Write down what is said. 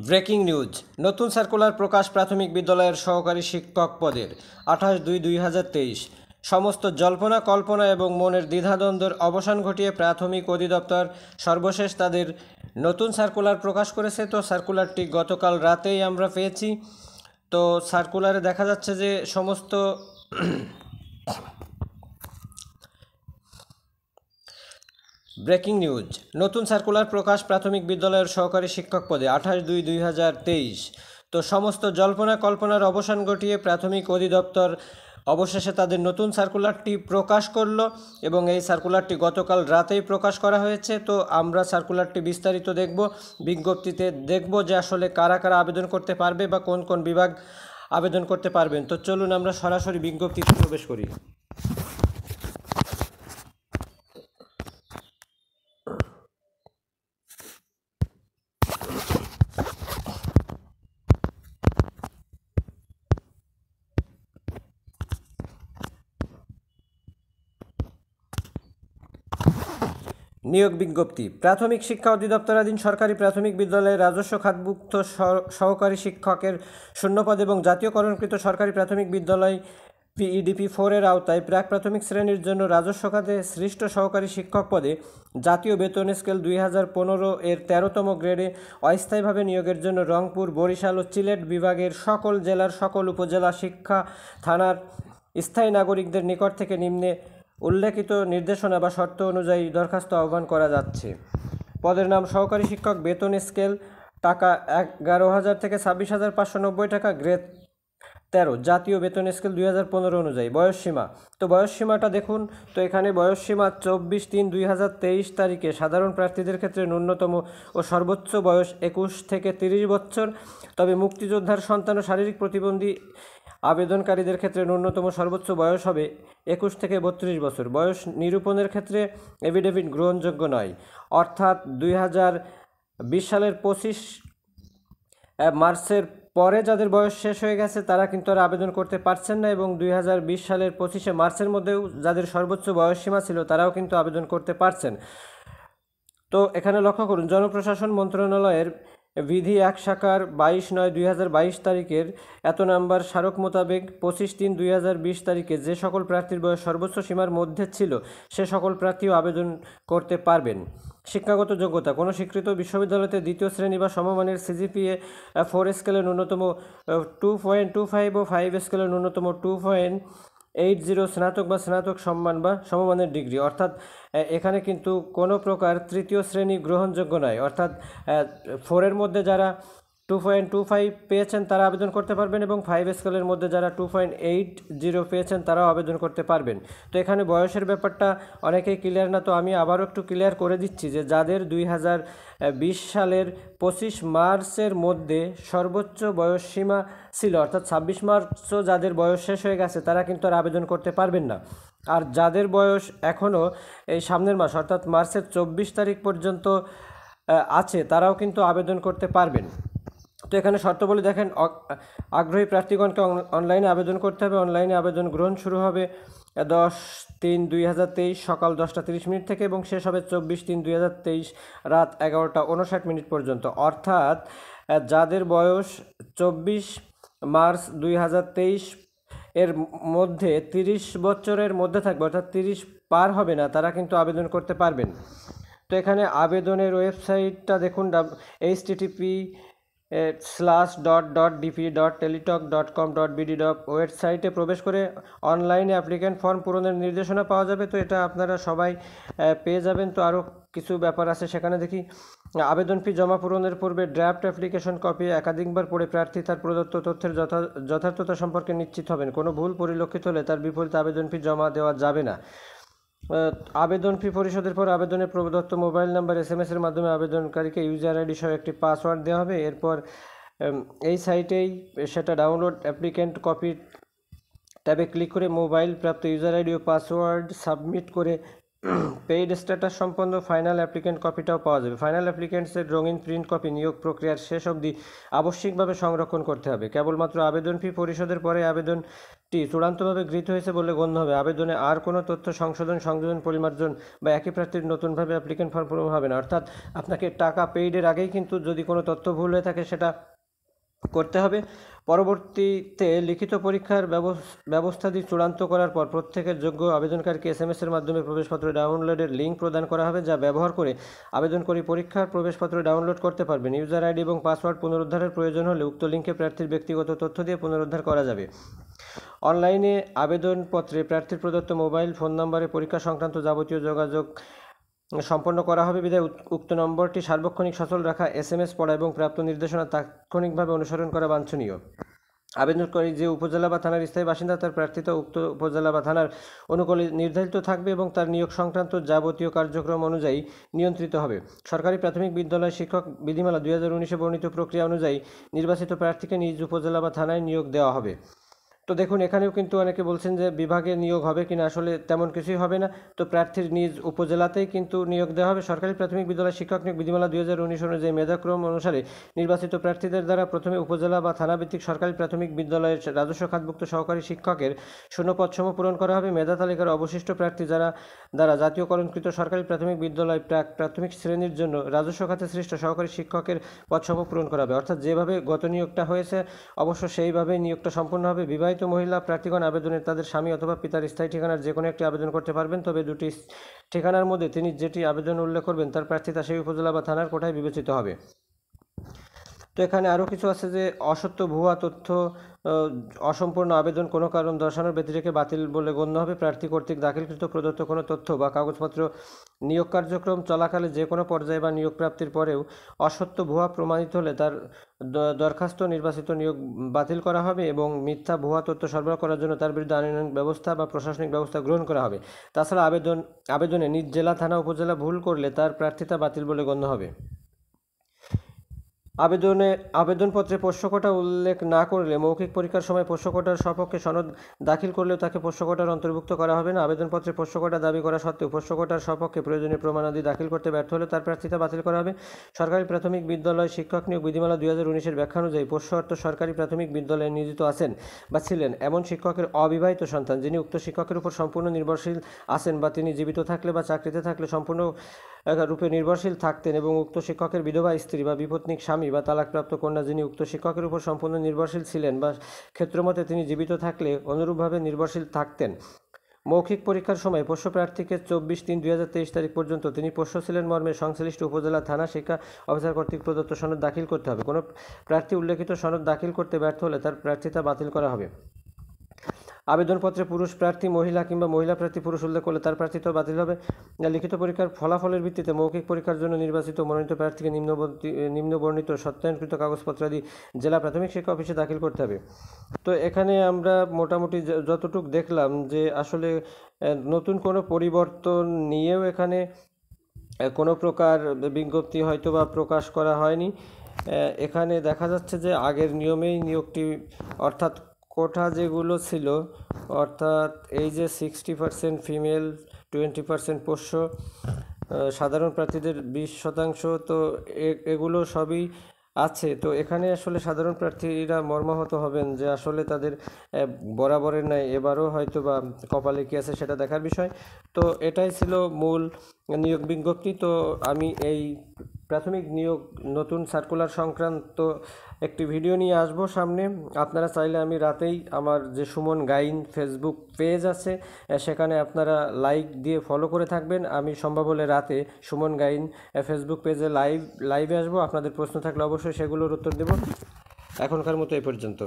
Breaking news. নতুন circular প্রকাশ প্রাথমিক বিদ্যালয়ের সহকারী শিক্ষক পদের 28/2/2023। সমস্ত জল্পনা কল্পনা এবং মনের দ্বিধাদ্বন্দ্বের অবসান ঘটিয়ে প্রাথমিক অধিদপ্তর সর্বশেষ তাদের নতুন সার্কুলার প্রকাশ করেছে। তো সার্কুলারটি গতকাল রাতেই আমরা পেয়েছি। তো সার্কুলারে দেখা যাচ্ছে যে সমস্ত ব্রেকিং নিউজ। নতুন সার্কুলার প্রকাশ প্রাথমিক বিদ্যালয়ের সহকারী শিক্ষক পদে 28/2/2023। তো সমস্ত জল্পনা কল্পনার অবসান ঘটিয়ে প্রাথমিক অধিদপ্তর অবশেষে তাদের নতুন সার্কুলারটি প্রকাশ করলো এবং এই সার্কুলারটি গতকাল রাতেই প্রকাশ করা হয়েছে। তো আমরা সার্কুলারটি বিস্তারিত দেখব, বিজ্ঞপ্তিতে দেখব যে আসলে কারা কারা আবেদন করতে পারবে বা কোন কোন বিভাগ আবেদন করতে পারবেন। তো চলুন আমরা সরাসরি বিজ্ঞপ্তিতে প্রবেশ করি। নিয়োগ বিজ্ঞপ্তি। প্রাথমিক শিক্ষা অধিদপ্তরাধীন সরকারি প্রাথমিক বিদ্যালয়ে রাজস্ব খাতভুক্ত সহকারী শিক্ষকের শূন্যপদ এবং জাতীয়করণকৃত সরকারি প্রাথমিক বিদ্যালয় PEDP 4 এর আওতায় প্রাক প্রাথমিক শ্রেণীর জন্য রাজস্ব খাতে সৃষ্ট সহকারী শিক্ষক পদে জাতীয় বেতন স্কেল 2015 এর 13তম গ্রেডে অস্থায়ীভাবে নিয়োগের জন্য রংপুর, বরিশাল ও সিলেট বিভাগের সকল জেলার সকল উপজেলা শিক্ষা থানার স্থায়ী নাগরিকদের নিকট থেকে নিম্নে উল্লেখিত নির্দেশনা বা শর্ত অনুযায়ী দরখাস্ত আহ্বান করা যাচ্ছে। পদের নাম সহকারী শিক্ষক, বেতন স্কেল টাকা 11,000 থেকে 26,590 টাকা, গ্রেড 13, জাতীয় বেতন স্কেল 2015 অনুযায়ী। বয়সসীমা। তো বয়সসীমাটা দেখুন, তো এখানে বয়সসীমা 24/3/2023 তারিখে সাধারণ প্রার্থীদের ক্ষেত্রে ন্যূনতম ও সর্বোচ্চ বয়স 21 থেকে 30 বছর, তবে মুক্তিযোদ্ধার সন্তান ও শারীরিক প্রতিবন্ধী আবেদনকারীদের ক্ষেত্রে ন্যূনতম সর্বোচ্চ বয়স হবে 21 থেকে 32 বছর। বয়স নিরূপণের ক্ষেত্রে এফিডেভিট গ্রহণযোগ্য নয়, অর্থাৎ 2020 সালের 25 মার্চের পরে যাদের বয়স শেষ হয়ে গেছে তারা কিন্তু আর আবেদন করতে পারছেন না, এবং 2020 সালের 25 মার্চের মধ্যেও যাদের সর্বোচ্চ বয়সসীমা ছিল তারাও কিন্তু আবেদন করতে পারছেন। তো এখানে লক্ষ্য করুন, জনপ্রশাসন মন্ত্রণালয়ের বিধি 1 শাখার 22/9/2022 তারিখের এত নাম্বার স্মারক মোতাবেক 25/3/2020 তারিখে যে সকল প্রার্থীর বয়স সর্বোচ্চ সীমার মধ্যে ছিল সে সকল প্রার্থীও আবেদন করতে পারবেন। শিক্ষাগত যোগ্যতা। কোনো স্বীকৃত বিশ্ববিদ্যালয়তে দ্বিতীয় শ্রেণী বা সমমানের CGPA 4 স্কেলের ন্যূনতম 2.25 ও 5 স্কেলের ন্যূনতম 2.80, স্নাতক বা স্নাতক সম্মান বা সমমানের ডিগ্রি, অর্থাৎ এখানে কিন্তু কোনো প্রকার তৃতীয় শ্রেণী গ্রহণযোগ্য নয়, অর্থাৎ 4-এর মধ্যে যারা 2.25 পেয়েছেন তারা আবেদন করতে পারবেন এবং 5 স্কেলের মধ্যে যারা 2.80 পেয়েছেন তারাও আবেদন করতে পারবেন। তো এখানে বয়সের ব্যাপারটা অনেকেই ক্লিয়ার না, তো আমি আবারও একটু ক্লিয়ার করে দিচ্ছি যে যাদের 2020 সালের 25 মার্চের মধ্যে সর্বোচ্চ বয়স সীমা ছিল, অর্থাৎ 26 মার্চও যাদের বয়স শেষ হয়ে গেছে তারা কিন্তু আর আবেদন করতে পারবেন না। আর যাদের বয়স এখনও এই সামনের মাস অর্থাৎ মার্চের 24 তারিখ পর্যন্ত আছে তারাও কিন্তু আবেদন করতে পারবেন। তো এখানে শর্তাবলী দেখেন, আগ্রহী প্রার্থীগণকে অনলাইনে আবেদন করতে হবে। অনলাইনে আবেদন গ্রহণ শুরু হবে 10/3/2023 সকাল 10:30 থেকে এবং শেষ হবে 24/3/2023 রাত 11:59 পর্যন্ত। অর্থাৎ যাদের বয়স 24 মার্চ 2023 এর মধ্যে 30 বছরের মধ্যে থাকবে, অর্থাৎ 30 পার হবে না, তারা কিন্তু আবেদন করতে পারবেন। তো এখানে আবেদনের ওয়েবসাইটটা দেখুন, http://dp.teletalk.com.bd ওয়েবসাইটে প্রবেশ করে অনলাইনে অ্যাপ্লিক্যান্ট ফর্ম পূরণের নির্দেশনা পাওয়া যাবে। তো এটা আপনারা সবাই পেয়ে যাবেন। তো আরও কিছু ব্যাপার আছে সেখানে দেখি। আবেদন ফি জমা পূরণের পূর্বে ড্রাফট অ্যাপ্লিকেশন কপি একাধিকবার পড়ে প্রার্থী তার প্রদত্ত তথ্যের যথার্থতা সম্পর্কে নিশ্চিত হবেন। কোনো ভুল পরিলক্ষিত হলে তার বিপরীতে আবেদন ফি জমা দেওয়া যাবে না। আবেদন ফি পরিশোধের পর আবেদনের প্রদত্ত মোবাইল নাম্বার SMS এর মাধ্যমে আবেদনকারীকে ইউজার আইডি সহ একটি পাসওয়ার্ড দেওয়া হবে। এরপর এই সাইটেই সেটা ডাউনলোড অ্যাপ্লিক্যান্ট কপি ট্যাবে ক্লিক করে মোবাইল প্রাপ্ত ইউজার আইডি ও পাসওয়ার্ড সাবমিট করে পেইড স্ট্যাটাস সম্পন্ন ফাইনাল অ্যাপ্লিক্যান্ট কপিটাও পাওয়া যাবে। ফাইনাল অ্যাপ্লিক্যান্টসের রঙিন প্রিন্ট কপি নিয়োগ প্রক্রিয়ার শেষ অবধি আবশ্যিকভাবে সংরক্ষণ করতে হবে। কেবলমাত্র আবেদন ফি পরিশোধের পরে আবেদন চূড়ান্তভাবে গৃহীত হয়েছে বলে গণ্য হবে। আবেদনে আর কোনো তথ্য সংযোজন, পরিমার্জন বা একই প্রার্থীর নতুনভাবে অ্যাপ্লিকেন্ট ফর্ম পূরণ হবে না। অর্থাৎ আপনাকে টাকা পেইডের আগেই কিন্তু যদি কোনো তথ্য ভুল হয়ে থাকে সেটা করতে হবে। পরবর্তীতে লিখিত পরীক্ষার ব্যবস্থাদি চূড়ান্ত করার পর প্রত্যেকের যোগ্য আবেদনকারীকে SMS-এর মাধ্যমে প্রবেশপত্র ডাউনলোডের লিঙ্ক প্রদান করা হবে, যা ব্যবহার করে আবেদনকারী পরীক্ষার প্রবেশপত্র ডাউনলোড করতে পারবেন। ইউজার আইডি এবং পাসওয়ার্ড পুনরুদ্ধারের প্রয়োজন হলে উক্ত লিঙ্কে প্রার্থীর ব্যক্তিগত তথ্য দিয়ে পুনরুদ্ধার করা যাবে। অনলাইনে আবেদনপত্রে প্রার্থীর প্রদত্ত মোবাইল ফোন নম্বরে পরীক্ষা সংক্রান্ত যাবতীয় যোগাযোগ সম্পন্ন করা হবে বিধায় উক্ত নম্বরটি সার্বক্ষণিক সচল রাখা, SMS পড়া এবং প্রাপ্ত নির্দেশনা তাৎক্ষণিকভাবে অনুসরণ করা বাঞ্ছনীয়। আবেদনকারী যে উপজেলা বা থানার স্থায়ী বাসিন্দা তার প্রার্থিতা উক্ত উপজেলা বা থানার অনুকূলে নির্ধারিত থাকবে এবং তার নিয়োগ সংক্রান্ত যাবতীয় কার্যক্রম অনুযায়ী নিয়ন্ত্রিত হবে। সরকারি প্রাথমিক বিদ্যালয় শিক্ষক বিধিমালা 2019-এ বর্ণিত প্রক্রিয়া অনুযায়ী নির্বাচিত প্রার্থীকে নিজ উপজেলা বা থানায় নিয়োগ দেওয়া হবে। তো দেখুন, এখানেও কিন্তু অনেকে বলছেন যে বিভাগে নিয়োগ হবে কিনা, আসলে তেমন কিছুই হবে না। তো প্রার্থীর নিজ উপজেলাতেই কিন্তু নিয়োগ দেওয়া হবে। সরকারি প্রাথমিক বিদ্যালয় শিক্ষক নিয়োগ বিধিমালা 2019 অনুযায়ী মেধাক্রম অনুসারে নির্বাচিত প্রার্থীদের দ্বারা প্রথমে উপজেলা বা থানাভিত্তিক সরকারি প্রাথমিক বিদ্যালয়ের রাজস্ব খাতভুক্ত সহকারী শিক্ষকের শূন্যপদসমূহ পূরণ করা হবে। মেধা তালিকার অবশিষ্ট প্রার্থী দ্বারা জাতীয়করণকৃত সরকারি প্রাথমিক বিদ্যালয় প্রাথমিক শ্রেণীর জন্য রাজস্ব খাতে সৃষ্ট সহকারী শিক্ষকের পদসমূহ পূরণ করা হবে। অর্থাৎ যেভাবে গত নিয়োগটা হয়েছে অবশ্য সেইভাবেই নিয়োগটা সম্পূর্ণ হবে। বিবাহিত মহিলা প্রার্থীগণ আবেদনে তাদের স্বামী অথবা পিতার স্থায়ী ঠিকানার যে কোনো একটি আবেদন করতে পারবেন, তবে দুটি ঠিকানার মধ্যে তিনি যেটি আবেদন উল্লেখ করবেন তার প্রার্থিতা সেই উপজেলা বা থানার কোটায় বিবেচিত হবে। তো এখানে আরও কিছু আছে যে অসত্য ভুয়া তথ্য, অসম্পূর্ণ আবেদন কোনো কারণ দর্শানোর ব্যতি রেখে বাতিল বলে গণ্য হবে। প্রার্থী কর্তৃক দাখিলকৃত প্রদত্ত কোনো তথ্য বা কাগজপত্র নিয়োগ কার্যক্রম চলাকালে যে কোনো পর্যায়ে বা নিয়োগ প্রাপ্তির পরেও অসত্য ভুয়া প্রমাণিত হলে তার দরখাস্ত নির্বাচিত নিয়োগ বাতিল করা হবে এবং মিথ্যা ভুয়া তথ্য সরবরাহ করার জন্য তার বিরুদ্ধে আইনানুগ ব্যবস্থা বা প্রশাসনিক ব্যবস্থা গ্রহণ করা হবে। তাছাড়া আবেদনে নিজ জেলা, থানা, উপজেলা ভুল করলে তার প্রার্থিতা বাতিল বলে গণ্য হবে। আবেদনপত্রে পোষ্যকোটা উল্লেখ না করলে মৌখিক পরীক্ষার সময় পোষ্যকোটার সপক্ষে সনদ দাখিল করলেও তাকে পোষ্যকোটার অন্তর্ভুক্ত করা হবে না। আবেদনপত্রে পোষ্যকোটা দাবি করা সত্ত্বেও পোষ্যকোটার সপক্ষে প্রয়োজনীয় প্রমাণাদি দাখিল করতে ব্যর্থ হলে তার প্রার্থিতা বাতিল করা হবে। সরকারি প্রাথমিক বিদ্যালয় শিক্ষক নিয়োগ বিধিমালা 2019-এর ব্যাখ্যা অনুযায়ী পোষ্য অর্থ সরকারি প্রাথমিক বিদ্যালয়ে নিয়োজিত আছেন বা ছিলেন এমন শিক্ষকের অবিবাহিত সন্তান যিনি উক্ত শিক্ষকের উপর সম্পূর্ণ নির্ভরশীল আছেন বা তিনি জীবিত থাকলে বা চাকরিতে থাকলে সম্পূর্ণ রূপে নির্ভরশীল থাকতেন এবং উক্ত শিক্ষকের বিধবা স্ত্রী বা বিপত্নিক স্বামী বা তালাকপ্রাপ্ত কন্যা যিনি উক্ত শিক্ষকের উপর সম্পূর্ণ নির্ভরশীল ছিলেন বা ক্ষেত্রমতে তিনি জীবিত থাকলে অনুরূপভাবে নির্ভরশীল থাকতেন। মৌখিক পরীক্ষার সময় পোষ্য প্রার্থীকে 24/3/2023 তারিখ পর্যন্ত তিনি পোষ্য ছিলেন মর্মে সংশ্লিষ্ট উপজেলা, থানা শিক্ষা অফিসার কর্তৃক প্রদত্ত সনদ দাখিল করতে হবে। কোনো প্রার্থী উল্লেখিত সনদ দাখিল করতে ব্যর্থ হলে তার প্রার্থিতা বাতিল করা হবে। আবেদনপত্রে পুরুষ প্রার্থী মহিলা কিংবা মহিলা প্রার্থী পুরুষ উল্লেখ করলে তার প্রার্থিতাও বাতিল হবে। লিখিত পরীক্ষার ফলাফলের ভিত্তিতে মৌখিক পরীক্ষার জন্য নির্বাচিত মনোনীত প্রার্থীকে নিম্নবর্ণিত সত্যায়নকৃত কাগজপত্রাদি জেলা প্রাথমিক শিক্ষা অফিসে দাখিল করতে হবে। তো এখানে আমরা মোটামুটি যতটুকু দেখলাম যে আসলে নতুন কোনো পরিবর্তন নিয়েও এখানে কোনো প্রকার বিজ্ঞপ্তি হয়তো বা প্রকাশ করা হয়নি। এখানে দেখা যাচ্ছে যে আগের নিয়মেই নিয়োগটি, অর্থাৎ কোটা যেগুলো ছিল, অর্থাৎ এই যে 60% ফিমেল, 20% পোষ্য, সাধারণ প্রার্থীদের 20%, তো এগুলো সবই আছে। তো এখানে আসলে সাধারণ প্রার্থীরা মর্মাহত হবেন যে আসলে তাদের বরাবরের ন্যায় এবারও হয়তো বা কপালে কী আছে সেটা দেখার বিষয়। তো এটাই ছিল মূল নিয়োগ বিজ্ঞপ্তি। তো আমি এই প্রাথমিক নিয়োগ নতুন সার্কুলার সংক্রান্ত একটি ভিডিও নিয়ে আসবো সামনে। আপনারা চাইলে আমি রাতেই আমার যে সুমন গাইন ফেসবুক পেজ আছে সেখানে আপনারা লাইক দিয়ে ফলো করে থাকবেন। আমি সম্ভব হলে রাতে সুমন গাইন ফেসবুক পেজে লাইভে আসবো। আপনাদের প্রশ্ন থাকলে অবশ্যই সেগুলোর উত্তর দেব। এখনকার মতো এই পর্যন্ত।